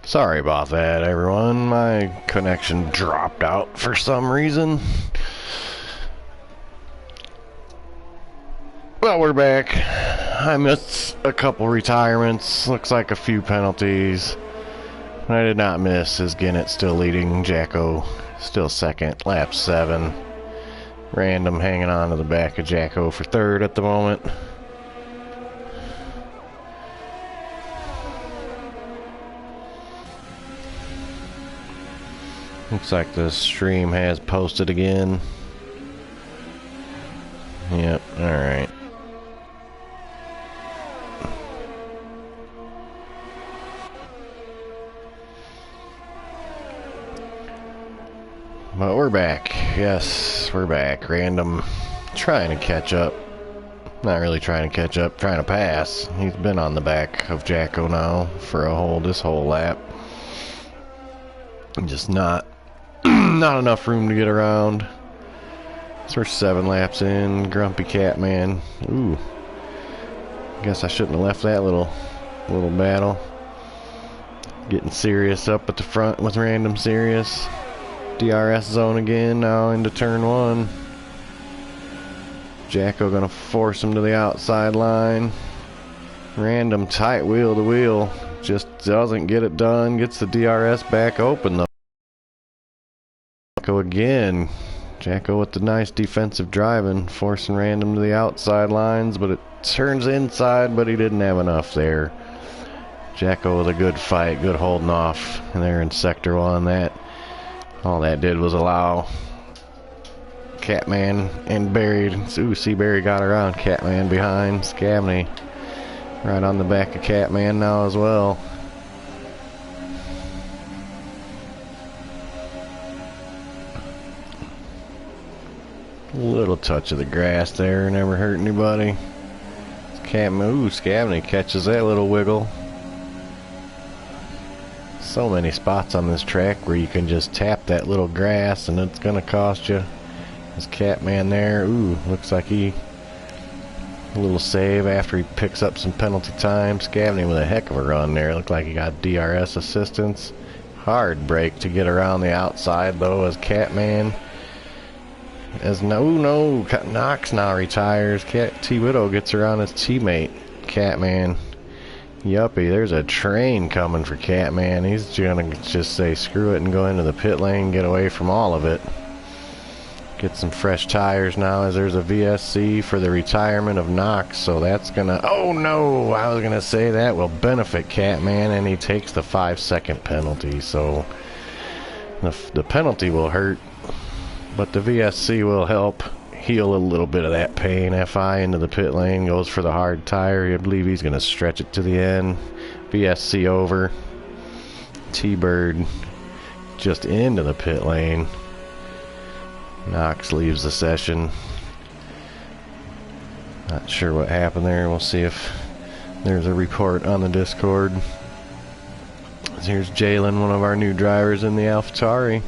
Sorry about that, everyone. My connection dropped out for some reason. Well, we're back. I missed a couple retirements. Looks like a few penalties. What I did not miss is Ginnett still leading. Jacko still second. Lap 7. Random hanging on to the back of Jacko for third at the moment. Looks like the stream has posted again. Yep, alright. But we're back. Yes, we're back. Random trying to catch up. Not really trying to catch up, trying to pass. He's been on the back of Jacko now for this whole lap. Just not enough room to get around. So we're 7 laps in. Grumpy Catman. Ooh. Guess I shouldn't have left that little battle. Getting serious up at the front with Random Serious. DRS zone again, now into turn 1. Jacko gonna force him to the outside line. Random tight wheel to wheel. Just doesn't get it done. Gets the DRS back open though. Jacko again. Jacko with the nice defensive driving, forcing Random to the outside lines, but it turns inside, but he didn't have enough there. Jacko with a good fight, good holding off. And there in sector 1, all that did was allow Catman and Barry. Ooh, see, Barry got around Catman behind. Scabney right on the back of Catman now as well. A little touch of the grass there, never hurt anybody. Catman, ooh, Scabney catches that little wiggle. So many spots on this track where you can just tap that little grass and it's gonna cost you. This Catman there, ooh, looks like a little save after he picks up some penalty time. Scabney with a heck of a run there. Looked like he got DRS assistance. Hard break to get around the outside though as Catman. As Knox now retires. T-Widow gets around his teammate, Catman. Yuppie, there's a train coming for Catman. He's gonna just say screw it and go into the pit lane, get away from all of it. Get some fresh tires now as there's a VSC for the retirement of Knox. So that's gonna, oh no, I was gonna say that will benefit Catman and he takes the 5-second penalty. So the penalty will hurt, but the VSC will help heal a little bit of that pain. FI into the pit lane, goes for the hard tire. I believe he's going to stretch it to the end. VSC over. T-Bird just into the pit lane. Knox leaves the session. Not sure what happened there. We'll see if there's a report on the Discord. Here's Jalen, one of our new drivers in the AlphaTauri.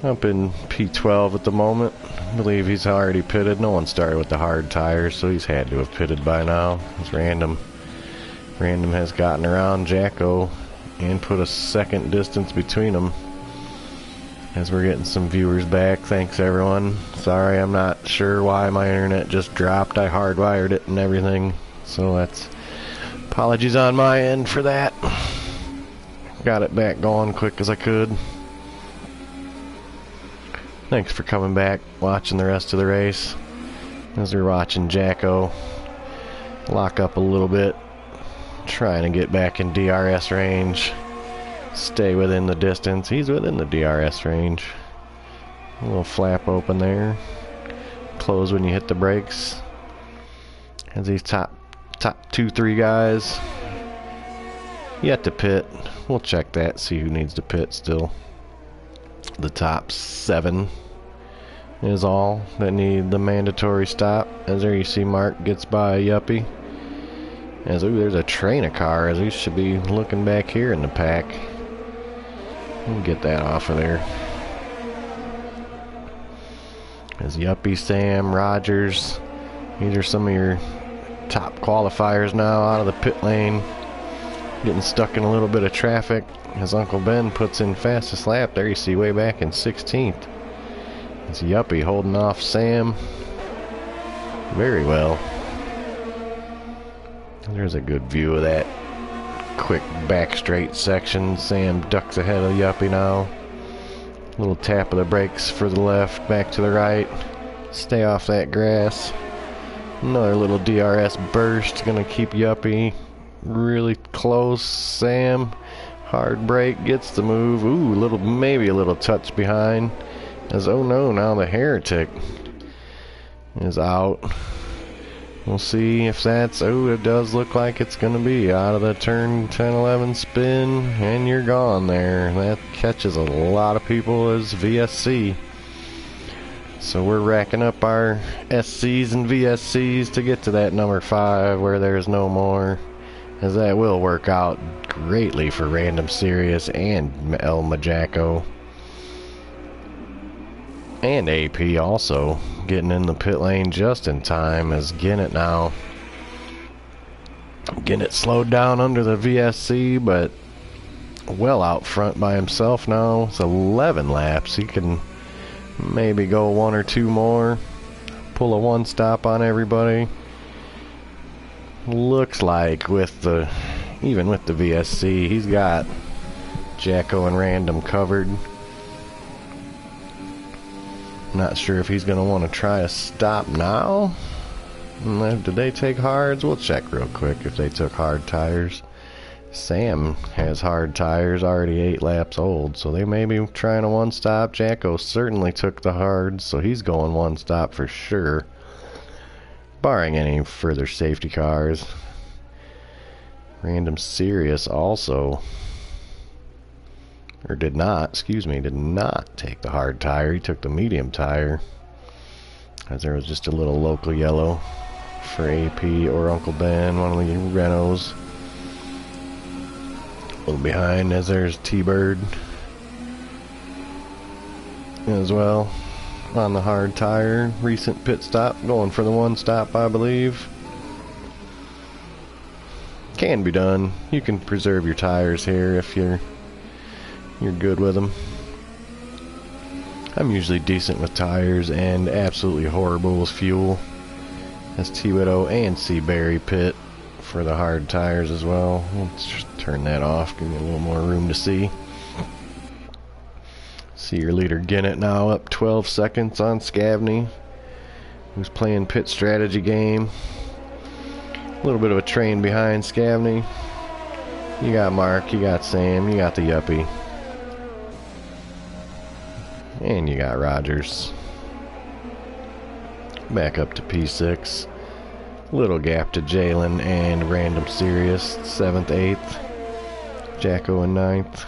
Up in P12 at the moment. I believe he's already pitted. No one started with the hard tires, so he's had to have pitted by now. It's Random has gotten around Jacko and put a second distance between them. As we're getting some viewers back. Thanks everyone. Sorry, I'm not sure why my internet just dropped. I hardwired it and everything. So that's apologies on my end for that. Got it back going quick as I could. Thanks for coming back, watching the rest of the race. As we're watching Jacko lock up a little bit, trying to get back in DRS range, stay within the distance. He's within the DRS range. A little flap open there. Close when you hit the brakes. As these top 2-3 guys yet to pit. We'll check that, see who needs to pit still. The top 7 is all that need the mandatory stop. As there you see Mark gets by a Yuppie. As ooh, there's a train of cars. We should be looking back here in the pack. We'll get that off of there. As Yuppie, Sam, Rogers. These are some of your top qualifiers now out of the pit lane. Getting stuck in a little bit of traffic as Uncle Ben puts in fastest lap. There you see way back in 16th. It's Yuppie holding off Sam very well. There's a good view of that quick back straight section. Sam ducks ahead of Yuppie now. Little tap of the brakes for the left, back to the right. Stay off that grass. Another little DRS burst, gonna keep Yuppie really close. Sam, hard brake, gets the move. Ooh, maybe a little touch behind. As oh no, now the heretic is out. We'll see if that's, it does look like it's going to be out of the turn 10-11 spin, and you're gone there. That catches a lot of people as VSC. So we're racking up our SCs and VSCs to get to that number 5 where there's no more, as that will work out greatly for Random Serious and El Majacco. And AP also getting in the pit lane just in time as Ginnett now. Ginnett slowed down under the VSC, but well out front by himself now. It's 11 laps. He can maybe go 1 or 2 more. Pull a 1 stop on everybody. Looks like even with the VSC, he's got Jacko and Random covered. Not sure if he's going to want to try a stop now. Did they take hards? We'll check real quick if they took hard tires. Sam has hard tires, already 8 laps old, so they may be trying a 1 stop. Jacko certainly took the hards, so he's going 1 stop for sure, barring any further safety cars. Random Serious also, or did not take the hard tire. He took the medium tire, as there was just a little local yellow for AP or Uncle Ben, one of the Renaults. A little behind as there's T-Bird as well on the hard tire. Recent pit stop, going for the 1 stop, I believe. Can be done. You can preserve your tires here if you're good with them. I'm usually decent with tires and absolutely horrible with fuel, as T-Widow and C-Berry pit for the hard tires as well. Let's just turn that off, give me a little more room to see. See your leader Ginnett now up 12 seconds on Scavney, who's playing pit strategy game. A little bit of a train behind Scavney. You got Mark, you got Sam, you got the Yuppie. And you got Rogers. Back up to P6. Little gap to Jalen and Random Serious, 7th, 8th. Jacko in 9th.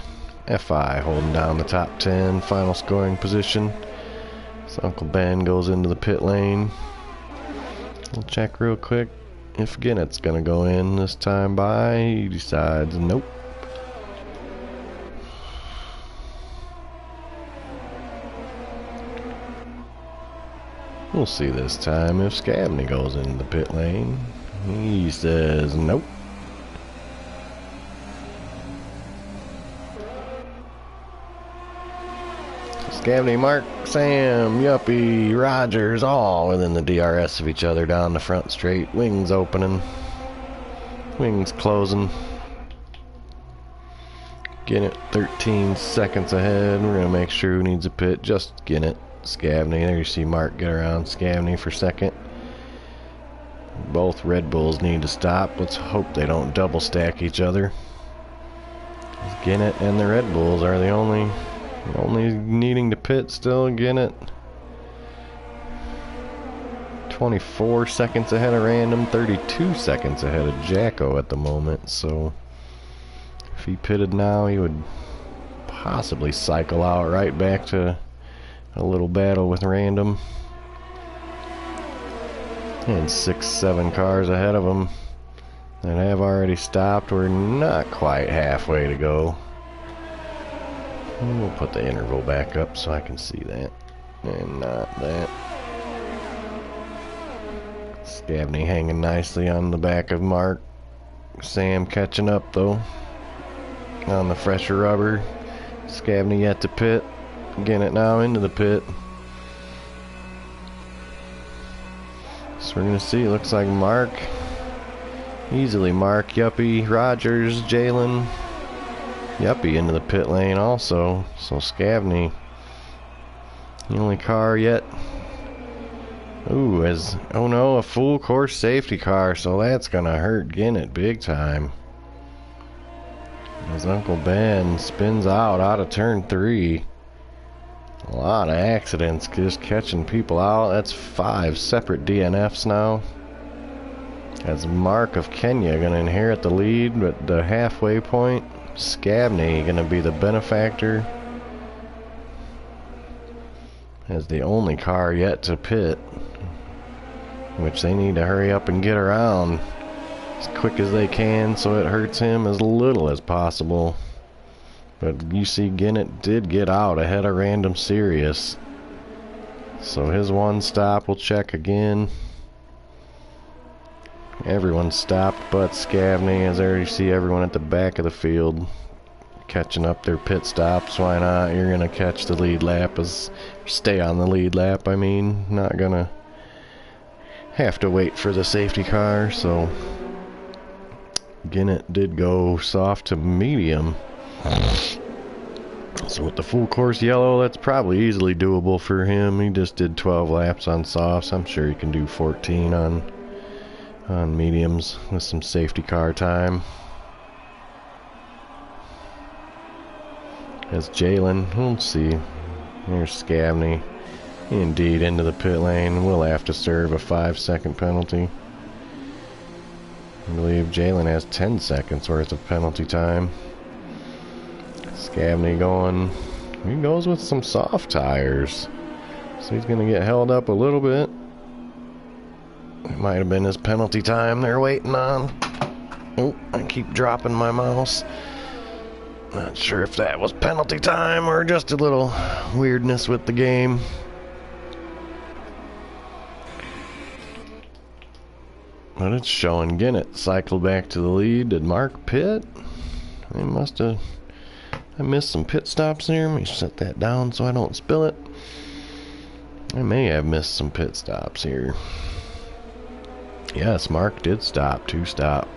FI holding down the top 10, final scoring position. So Uncle Ben goes into the pit lane. We'll check real quick if Ginnett's gonna go in this time by. He decides nope. We'll see this time if Scavney goes into the pit lane. He says nope. Scavney, Mark, Sam, Yuppie, Rogers, all within the DRS of each other down the front straight. Wings opening. Wings closing. Ginnett 13 seconds ahead. We're going to make sure who needs a pit. Just Ginnett. Scavney. There you see Mark get around Scavney for second. Both Red Bulls need to stop. Let's hope they don't double stack each other. Ginnett and the Red Bulls are the only needing to pit still. Ginnett 24 seconds ahead of Random, 32 seconds ahead of Jacko at the moment. So if he pitted now, he would possibly cycle out right back to a little battle with Random. And 6-7 cars ahead of him that have already stopped. We're not quite halfway to go. And we'll put the interval back up so I can see that. And not that. Scavney hanging nicely on the back of Mark. Sam catching up though. on the fresher rubber. Scavney yet to pit. Getting it now into the pit. So we're going to see. It looks like Mark. Easily Mark, Yuppie, Rogers, Jalen. Yuppie into the pit lane also. So Scavney, the only car yet. Ooh, oh no, a full course safety car. So that's going to hurt Ginnett big time. As Uncle Ben spins out of turn 3. A lot of accidents just catching people out. That's 5 separate DNFs now. As Mark of Kenya going to inherit the lead at the halfway point. Scavney going to be the benefactor. As the only car yet to pit. Which they need to hurry up and get around as quick as they can so it hurts him as little as possible. But you see Ginnett did get out ahead of Random Serious. So his one stop will check again. Everyone stopped but Scavney, as there you see everyone at the back of the field catching up their pit stops. Why not? You're going to catch the lead lap, stay on the lead lap, I mean. Not going to have to wait for the safety car. So Ginnett did go soft to medium. So with the full course yellow, that's probably easily doable for him. He just did 12 laps on softs. I'm sure he can do 14 on mediums with some safety car time. As Jalen, let's see. Here's Scavney. Indeed, into the pit lane. We'll have to serve a 5-second penalty. I believe Jalen has 10 seconds worth of penalty time. Scavney going. He goes with some soft tires. So he's going to get held up a little bit. It might have been his penalty time they're waiting on. Oh, I keep dropping my mouse. Not sure if that was penalty time or just a little weirdness with the game. But it's showing Ginnett cycled back to the lead. Did Mark pit? They must have. I missed some pit stops there. Let me set that down so I don't spill it. I may have missed some pit stops here. Yes, Mark did stop. 2 stop.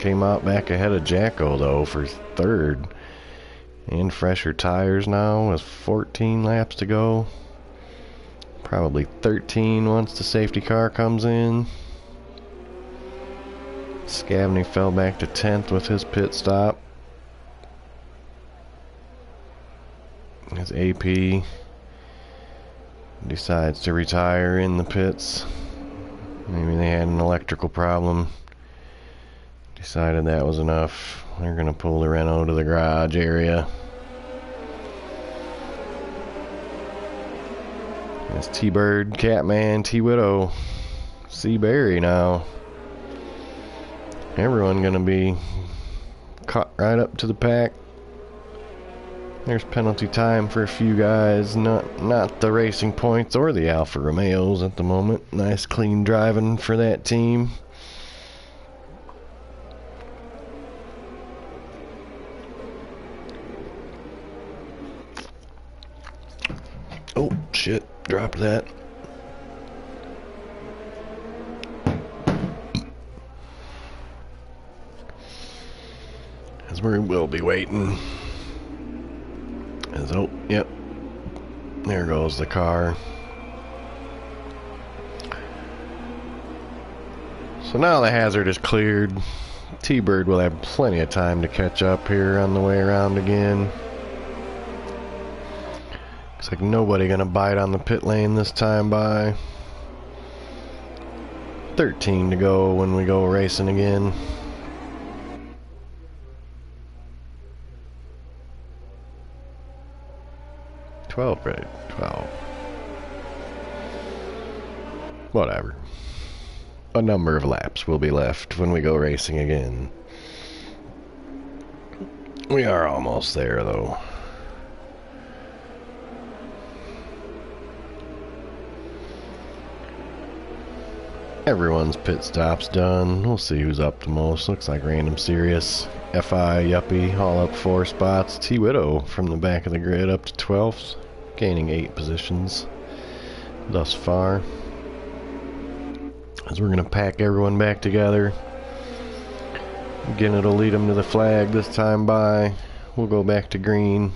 Came out back ahead of Jacko though for 3rd. And fresher tires now with 14 laps to go. Probably 13 once the safety car comes in. Scavney fell back to 10th with his pit stop. His AP decides to retire in the pits. Maybe they had an electrical problem. Decided that was enough. They're going to pull the Renault to the garage area. That's T-Bird, Catman, T-Widow, C-Berry now. Everyone going to be caught right up to the pack. There's penalty time for a few guys, not the Racing Points or the Alfa Romeos at the moment. Nice clean driving for that team. Oh shit, dropped that. As we will be waiting. Oh, yep. There goes the car. So now the hazard is cleared. T-Bird will have plenty of time to catch up here on the way around again. Looks like nobody gonna bite on the pit lane this time by. 13 to go when we go racing again. Right? 12. Whatever. A number of laps will be left when we go racing again. We are almost there, though. Everyone's pit stop's done. We'll see who's up the most. Looks like Random Serious, FI, Yuppie, all up 4 spots. T-Widow from the back of the grid up to 12th, gaining 8 positions thus far. As we're going to pack everyone back together. Again, it'll lead them to the flag this time by. We'll go back to green.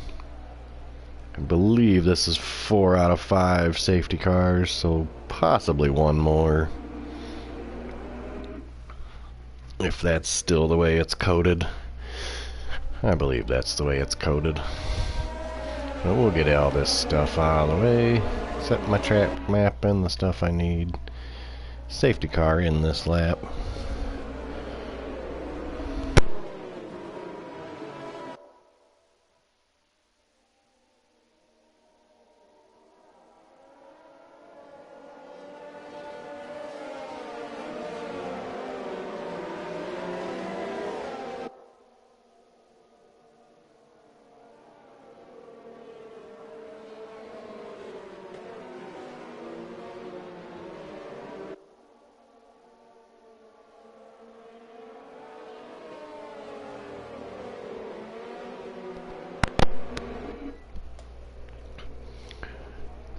I believe this is 4 out of 5 safety cars, so possibly one more. If that's still the way it's coded. I believe that's the way it's coded. But we'll get all this stuff out of the way. Set my track map and the stuff I need. Safety car in this lap.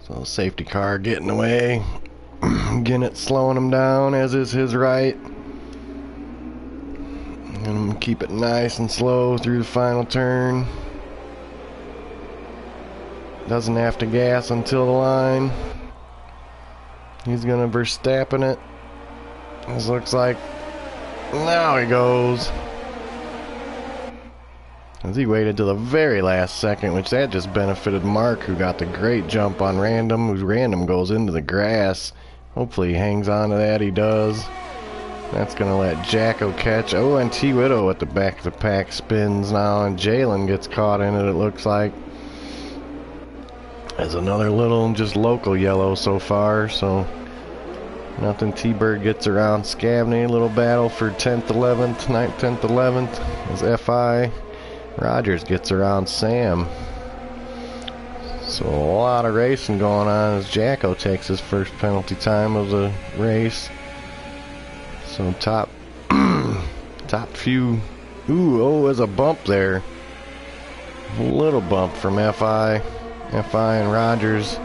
So safety car getting away. Ginnett slowing him down, as is his right. And keep it nice and slow through the final turn. Doesn't have to gas until the line. He's gonna Verstappen it. This looks like, now he goes. As he waited till the very last second, which that just benefited Mark, who got the great jump on Random, whose Random goes into the grass. Hopefully he hangs on to that, he does. That's going to let Jacko catch. Oh, and T-Widow at the back of the pack spins now, and Jalen gets caught in it, it looks like. There's another little, just local yellow so far, so nothing. T-Bird gets around Scavney. Little battle for 10th, 11th, 9th, 10th, 11th. As FI. Rogers gets around Sam. So a lot of racing going on as Jacko takes his first penalty time of the race. So top few. Ooh, oh, there's a bump there. A little bump from FI and Rogers.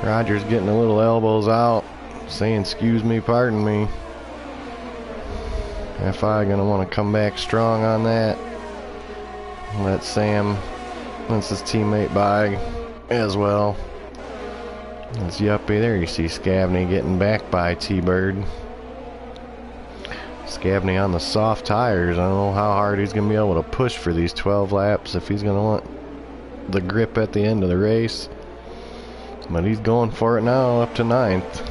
Rogers getting a little elbows out, saying excuse me, pardon me. FI gonna want to come back strong on that. Let Sam, lets his teammate by as well. That's Yuppie. There you see Scavney getting back by T-Bird. Scavney on the soft tires. I don't know how hard he's going to be able to push for these 12 laps if he's going to want the grip at the end of the race. But he's going for it now, up to 9th.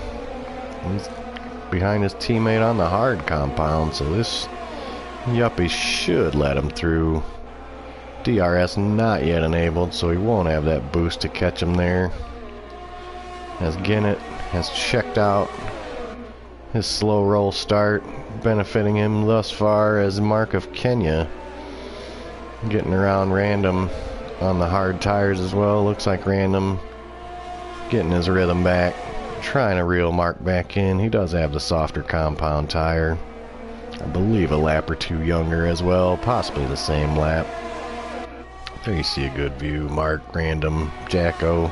He's behind his teammate on the hard compound, so this Yuppie should let him through. DRS not yet enabled, so he won't have that boost to catch him there. As Ginnett has checked out his slow roll start, benefiting him thus far, as Mark of Kenya getting around Random on the hard tires as well. Looks like Random getting his rhythm back, trying to reel Mark back in. He does have the softer compound tire. I believe a lap or two younger as well, possibly the same lap. There you see a good view. Mark, Random, Jacko.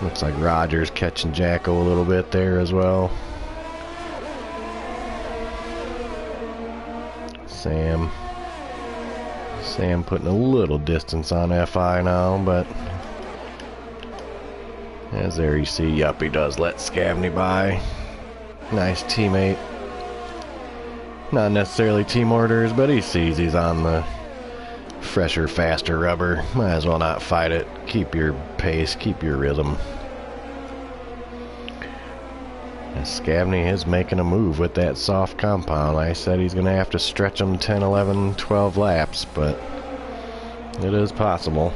Looks like Rogers catching Jacko a little bit there as well. Sam putting a little distance on FI now, but as there you see, Yuppie does let Scavney by. Nice teammate. Not necessarily team orders, but he sees he's on the fresher, faster rubber. Might as well not fight it. Keep your pace, keep your rhythm. And Scavney is making a move with that soft compound. Like I said, he's going to have to stretch them 10, 11, 12 laps, but it is possible.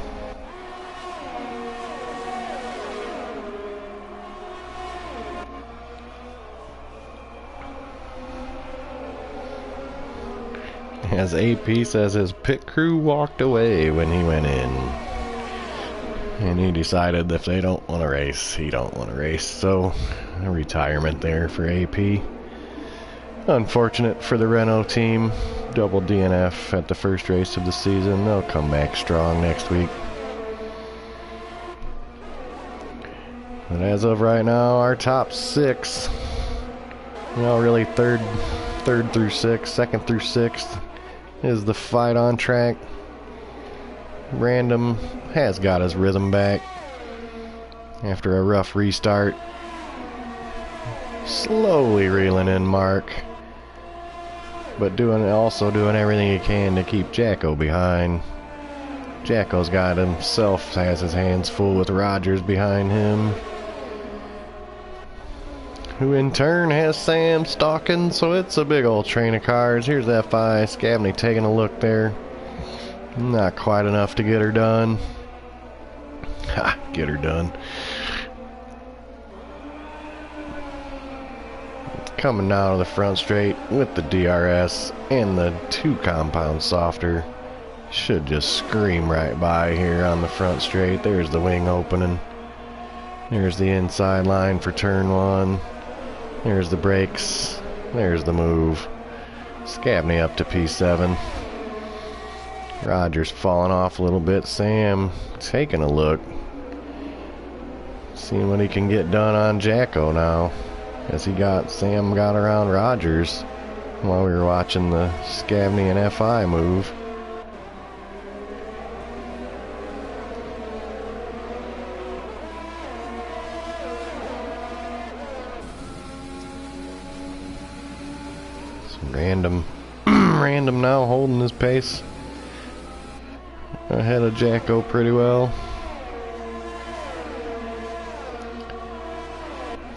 As AP says, his pit crew walked away when he went in. And he decided if they don't want to race, he don't want to race. So, a retirement there for AP. Unfortunate for the Renault team. Double DNF at the first race of the season. They'll come back strong next week. But as of right now, our top 6, really third through 6th, 2nd through 6th is the fight on track. Random has got his rhythm back after a rough restart. Slowly reeling in Mark, but also doing everything he can to keep Jacko behind. Jacko's got himself, has his hands full with Rogers behind him, who in turn has Sam stalking, so it's a big old train of cars. Here's FI, Scabney taking a look there. Not quite enough to get her done. Ha, get her done. Coming now to the front straight with the DRS and the 2 compound softer. Should just scream right by here on the front straight. There's the wing opening. There's the inside line for turn 1. There's the brakes. There's the move. Scabney up to P7. Rogers falling off a little bit. Sam taking a look. Seeing what he can get done on Jacko now. As Sam got around Rogers while we were watching the Scabney and FI move. Random now holding his pace ahead of Jacko pretty well.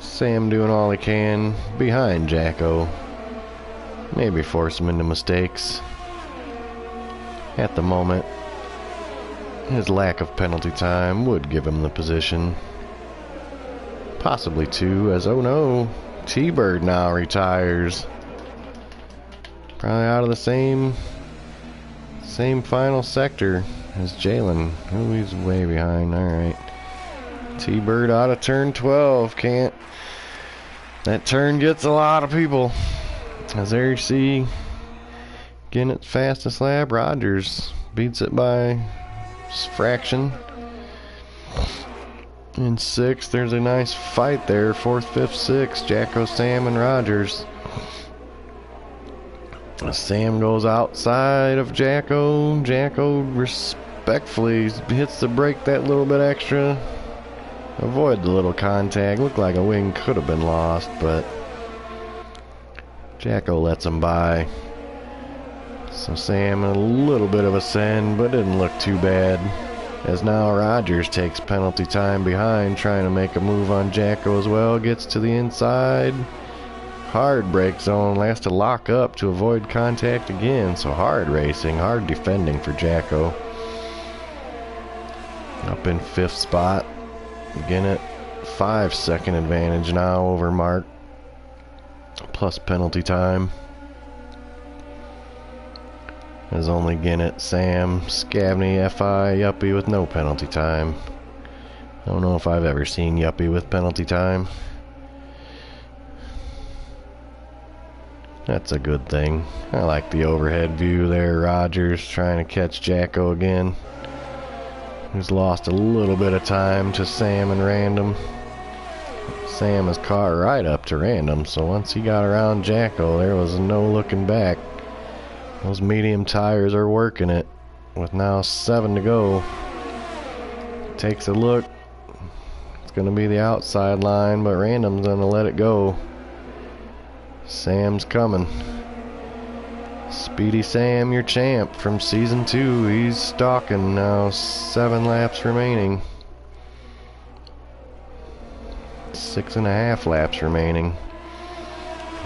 Sam doing all he can behind Jacko. Maybe force him into mistakes. At the moment, his lack of penalty time would give him the position. Possibly 2, as oh no, T-Bird now retires. Probably out of the same final sector as Jalen. Oh, he's way behind. Alright. T-Bird out of turn 12. Can't. That turn gets a lot of people. As there you see, getting it fastest lap, Rogers beats it by fraction. In 6th, there's a nice fight there. 4th, 5th, 6th, Jacko, Sam, and Rogers. Sam goes outside of Jacko. Jacko respectfully hits the brake that little bit extra. Avoid the little contact. Looked like a wing could have been lost, but Jacko lets him by. So Sam in a little bit of a send, but didn't look too bad. As now Rogers takes penalty time behind, trying to make a move on Jacko as well. Gets to the inside. Hard brake zone, has to lock up to avoid contact again. So hard racing, hard defending for Jacko. Up in 5th spot. Again at 5-second advantage now over Mark. Plus penalty time. As only Ginnett, Sam, Scabney, FI, Yuppie with no penalty time. I don't know if I've ever seen Yuppie with penalty time. That's a good thing. I like the overhead view there. Rogers trying to catch Jacko again. He's lost a little bit of time to Sam and Random. Sam is caught right up to Random, so once he got around Jacko, there was no looking back. Those medium tires are working it, with now 7 to go. Takes a look. It's going to be the outside line, but Random's going to let it go. Sam's coming. Speedy Sam, your champ from Season 2. He's stalking now. 7 laps remaining. 6.5 laps remaining.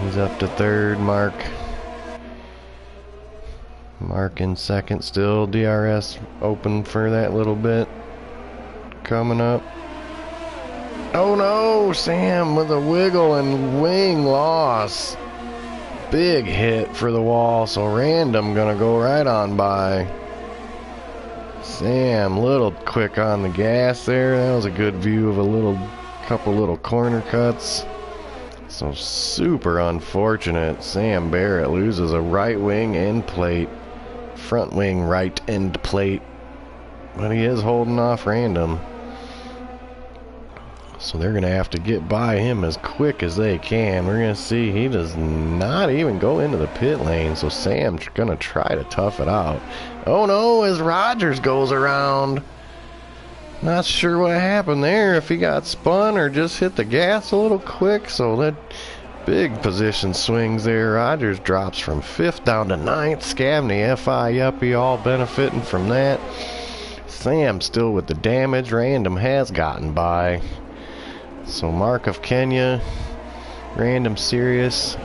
He's up to 3rd. Mark in 2nd still. DRS open for that little bit. Coming up. Oh no! Sam with a wiggle and wing loss. Big hit for the wall, so Random gonna go right on by. Sam, little quick on the gas there. That was a good view of a couple little corner cuts. So super unfortunate. Sam Barrett loses a right wing end plate. Front wing right end plate. But he is holding off Random. So they're going to have to get by him as quick as they can. We're going to see he does not even go into the pit lane. So Sam's going to try to tough it out. Oh no, as Rogers goes around. Not sure what happened there. If he got spun or just hit the gas a little quick. So that big position swings there. Rogers drops from 5th down to 9th. Scavney, FI, Yuppie all benefiting from that. Sam still with the damage. Random has gotten by. So Mark of Kenya, Random Sirius,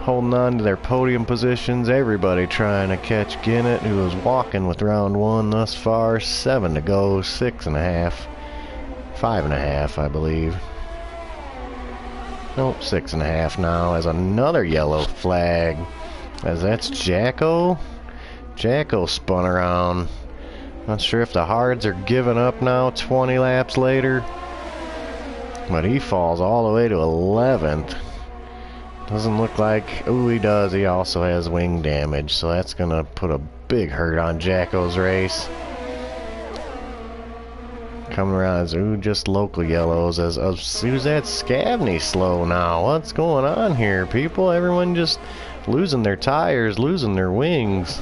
holding on to their podium positions. Everybody trying to catch Ginnett, who is walking with round 1 thus far. 7 to go, 6.5, 5.5, I believe. Nope, 6.5 now, as another yellow flag. As that's Jacko. Jacko spun around. Not sure if the hards are giving up now, 20 laps later. But he falls all the way to 11th. Doesn't look like... Oh, he does. He also has wing damage. So that's going to put a big hurt on Jacko's race. Coming around as... Ooh, just local yellows. As who's that? Scavney slow now. What's going on here, people? Everyone just losing their tires, losing their wings.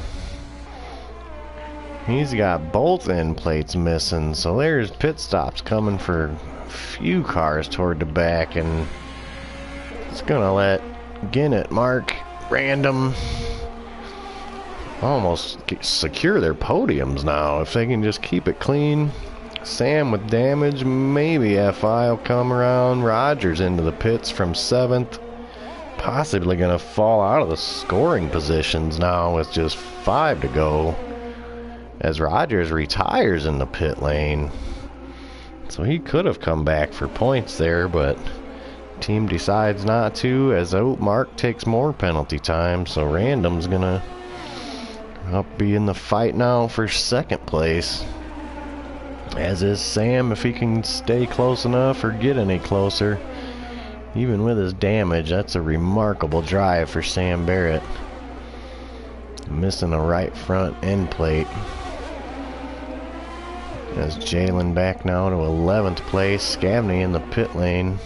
He's got both end plates missing. So there's pit stops coming for... few cars toward the back, and it's gonna let Ginnett, Mark, Random almost secure their podiums now if they can just keep it clean. Sam with damage, maybe FI will come around. Rogers into the pits from 7th, possibly gonna fall out of the scoring positions now with just 5 to go as Rogers retires in the pit lane. So he could have come back for points there, but team decides not to, as Mark takes more penalty time. So Random's gonna be in the fight now for 2nd place, as is Sam if he can stay close enough or get any closer. Even with his damage, that's a remarkable drive for Sam Barrett. Missing a right front end plate. As Jalen back now to 11th place. Scavney in the pit lane.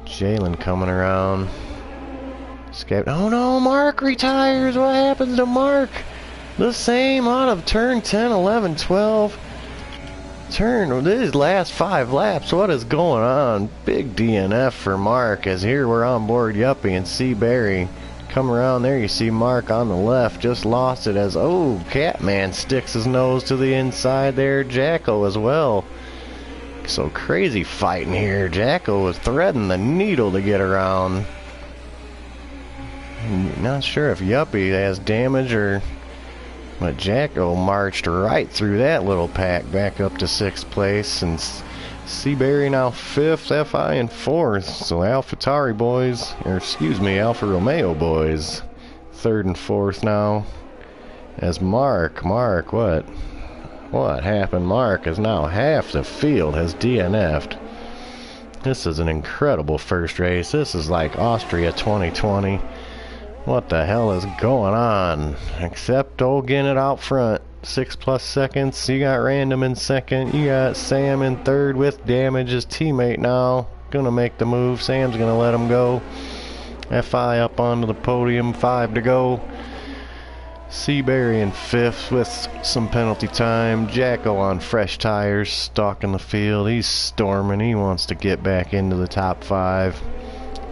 Jalen coming around. Oh no, Mark retires. What happens to Mark? The same out of turn 10, 11, 12. These last 5 laps. What is going on? Big DNF for Mark, as here we're on board Yuppie and C. Barry. Come around there, you see Mark on the left, just lost it as, oh, Catman sticks his nose to the inside there. Jacko as well. So crazy fighting here. Jacko was threading the needle to get around. Not sure if Yuppie has damage or... But Jacko marched right through that little pack back up to 6th place. And Seaberry now 5th, FI in 4th. So AlphaTauri boys, or excuse me, Alfa Romeo boys, 3rd and 4th now. As Mark, what happened? Mark is now half the field has DNF'd. This is an incredible first race. This is like Austria 2020. What the hell is going on? Except old Ginnett out front. 6+ seconds. You got Random in 2nd. You got Sam in 3rd with damage. His teammate now gonna make the move. Sam's gonna let him go. FI up onto the podium. 5 to go. Seaberry in 5th with some penalty time. Jacko on fresh tires, stalking the field. He's storming. He wants to get back into the top 5.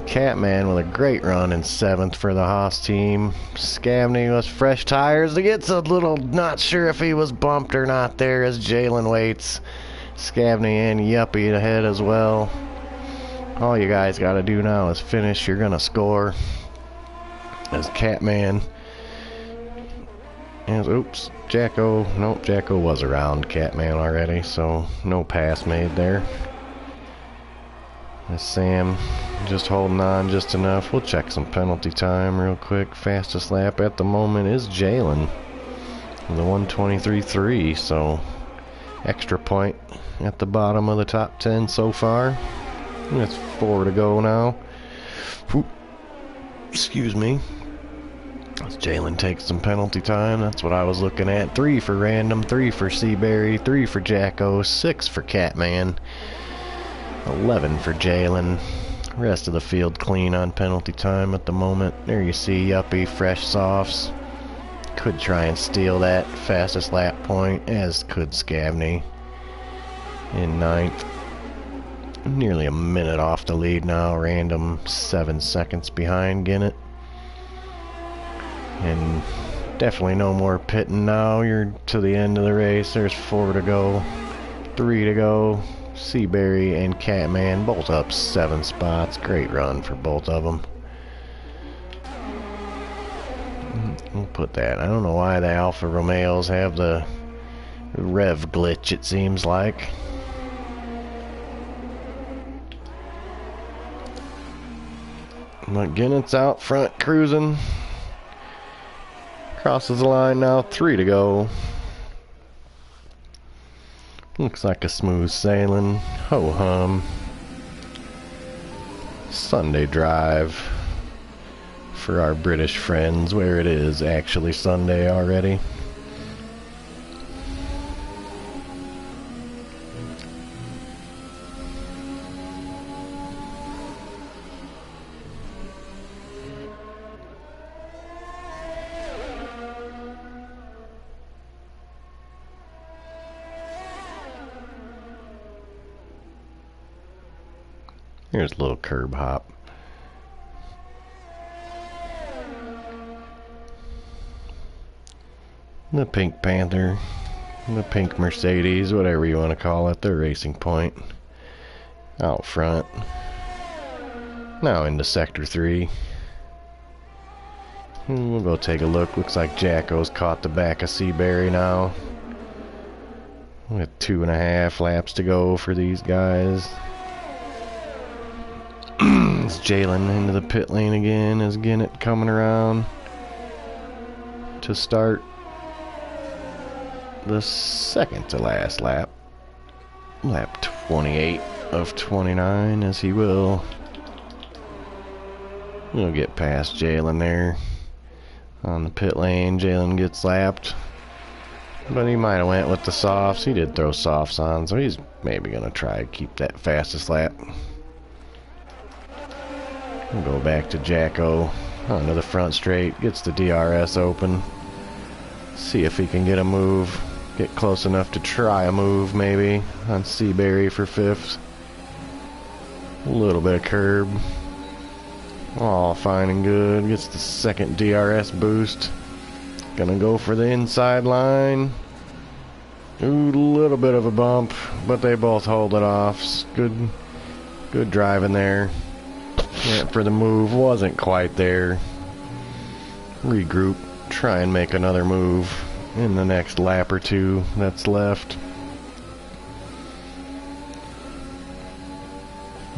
Catman with a great run in 7th for the Haas team. Scavney with fresh tires. He gets a little not sure if he was bumped or not there as Jalen waits. Scavney and Yuppie ahead as well. All you guys got to do now is finish. You're going to score. As Catman... oops, Jacko. Nope, Jacko was around Catman already, so no pass made there. As Sam just holding on just enough. We'll check some penalty time real quick. Fastest lap at the moment is Jalen. The 123.3, so extra point at the bottom of the top 10 so far. That's 4 to go now. Whoop. Excuse me. As Jalen takes some penalty time, that's what I was looking at. 3 for Random, 3 for Seaberry, 3 for Jacko, 6 for Catman, 11 for Jalen. Rest of the field clean on penalty time at the moment. There you see Yuppie, fresh softs. Could try and steal that fastest lap point, as could Scavney in 9th. Nearly a minute off the lead now. Random 7 seconds behind Ginnett. And definitely no more pitting now. You're to the end of the race. There's 4 to go, 3 to go. Seaberry and Catman both up 7 spots. Great run for both of them. We'll put that. I don't know why the Alfa Romeos have the rev glitch, it seems like. McGinnett's out front cruising. Crosses the line now, 3 to go. Looks like a smooth sailing. Ho-hum. Sunday drive for our British friends, where it is actually Sunday already. Here's a little curb hop. The Pink Panther, the Pink Mercedes, whatever you want to call it, the Racing Point. Out front. Now into Sector 3. We'll go take a look. Looks like Jacko's caught the back of Seaberry now. With 2.5 laps to go for these guys. It's Jalen into the pit lane again as Ginnett coming around to start the second to last lap. Lap 28 of 29, as he will. We'll get past Jalen there on the pit lane. Jalen gets lapped, but he might have went with the softs. He did throw softs on, so he's maybe going to try to keep that fastest lap. We'll go back to Jacko onto the front straight, gets the DRS open. See if he can get a move, get close enough to try a move maybe on Seaberry for 5th. A little bit of curb. All fine and good. Gets the second DRS boost. Gonna go for the inside line. Ooh, a little bit of a bump, but they both hold it off. Good driving there. Yeah, for the move, wasn't quite there. Regroup, try and make another move in the next lap or two that's left.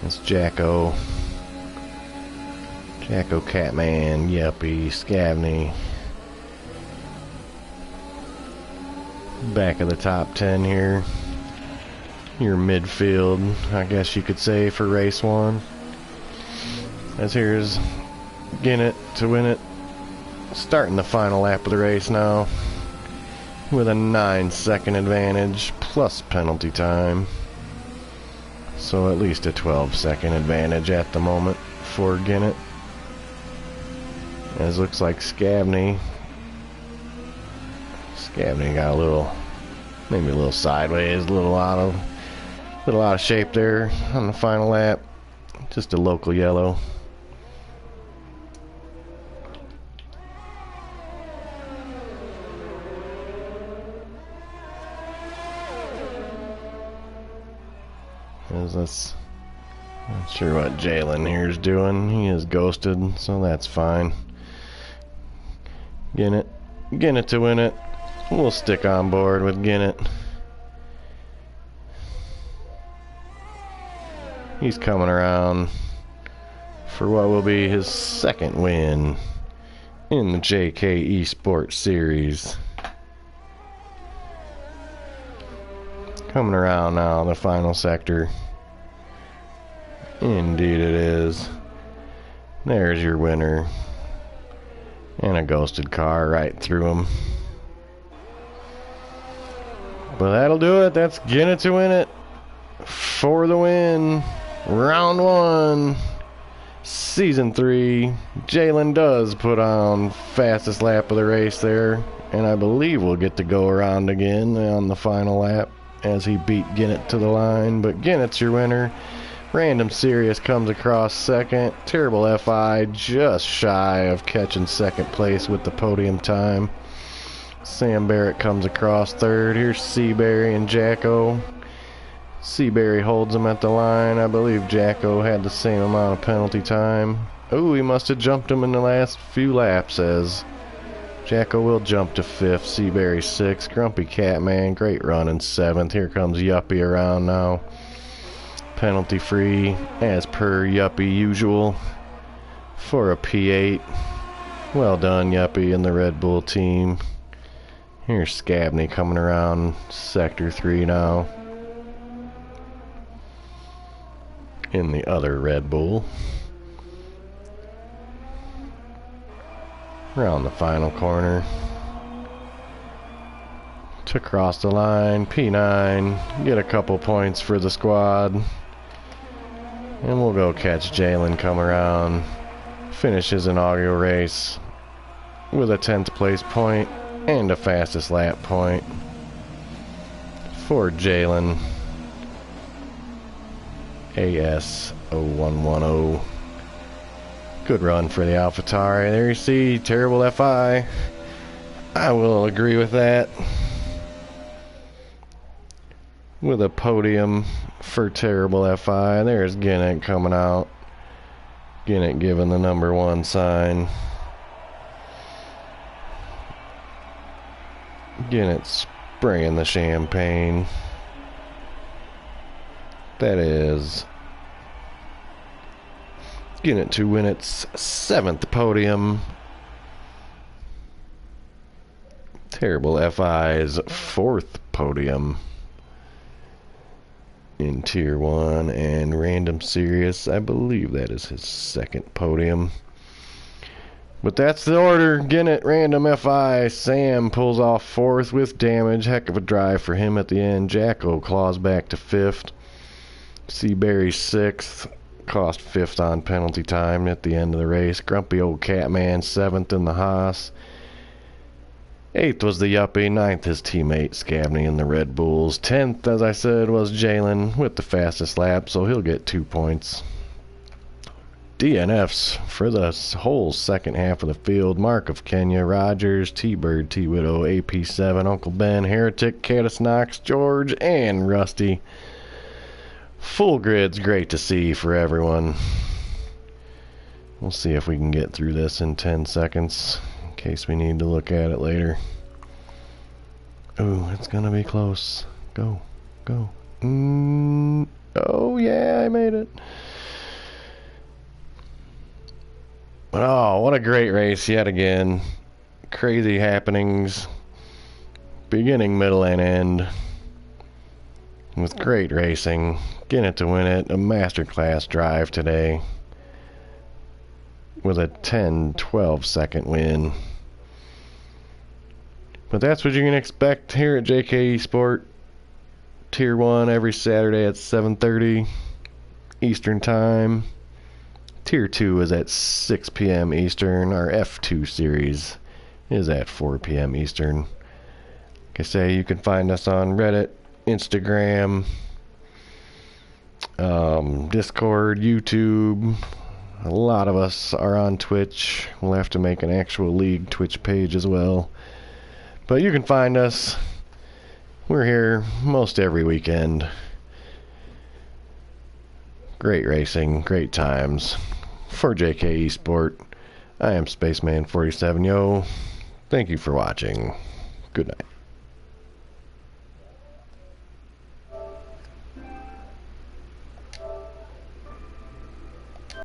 It's Jacko, Catman, Yuppie, Scavney. Back of the top 10 here. Your midfield, I guess you could say, for race 1. As here's Ginnett to win it. Starting the final lap of the race now with a 9-second advantage plus penalty time. So at least a 12-second advantage at the moment for Ginnett. As looks like Scavney got a little, maybe a little sideways, a little out of shape there on the final lap. Just a local yellow. Not sure what Jalen here's doing. He is ghosted, so that's fine. Ginnett to win it. We'll stick on board with Ginnett. He's coming around for what will be his second win in the JKeSport series. Coming around now, the final sector. Indeed it is. There's your winner. And a ghosted car right through him. But that'll do it. That's Get It to Win It. For the win. Round 1. Season 3. Jalen does put on fastest lap of the race there. And I believe we'll get to go around again on the final lap as he beat Ginnett to the line. But Ginnett's your winner. Random Serious comes across second. Terrible FI just shy of catching second place with the podium time. Sam Barrett comes across third. Here's Seaberry and Jacko. Seaberry holds him at the line. I believe Jacko had the same amount of penalty time. Oh, he must have jumped him in the last few laps as Jacko will jump to 5th. Seaberry 6th. Grumpy Catman, great run in 7th. Here comes Yuppie around now. Penalty free, as per Yuppie usual, for a P8. Well done, Yuppie and the Red Bull team. Here's Scabney coming around Sector 3 now. In the other Red Bull. Around the final corner. To cross the line, P9, get a couple points for the squad. And we'll go catch Jalen come around. Finish his inaugural race with a 10th place point and a fastest lap point for Jalen. AS0110. Good run for the AlphaTauri. There you see, terrible FI. I will agree with that. With a podium for terrible FI. There's Ginnett coming out. Ginnett giving the number 1 sign. Ginnett spraying the champagne. That is Ginnett to win its 7th podium. Terrible FI's 4th podium in Tier 1, and Random Serious, I believe that is his 2nd podium. But that's the order. Ginnett, Random FI, Sam pulls off 4th with damage. Heck of a drive for him at the end. Jacko claws back to 5th. Seaberry 6th. Cost 5th on penalty time at the end of the race. Grumpy old Catman 7th in the Haas. 8th was the Yuppie. 9th his teammate Scabney in the Red Bulls. 10th, as I said, was Jalen with the fastest lap, so he'll get 2 points. DNFs for the whole second half of the field. Mark of Kenya, Rogers, T-Bird, T-Widow, AP7, Uncle Ben, Heretic, Caddis Knox, George, and Rusty. Full grid's great to see for everyone. We'll see if we can get through this in 10 seconds, in case we need to look at it later. Ooh, it's gonna be close. Go, go. Oh yeah, I made it. But oh, what a great race yet again. Crazy happenings. Beginning, middle, and end. With great racing. Getting it to win it. A masterclass drive today. With a 10-12 second win. But that's what you can expect here at JKeSport. Tier 1 every Saturday at 7:30 Eastern Time. Tier 2 is at 6 p.m. Eastern. Our F2 series is at 4 p.m. Eastern. Like I say, you can find us on Reddit, Instagram, Discord, YouTube. A lot of us are on Twitch. We'll have to make an actual league Twitch page as well. But you can find us. We're here most every weekend. Great racing, great times. For JKeSport, I am Spaceman47. Yo, thank you for watching. Good night.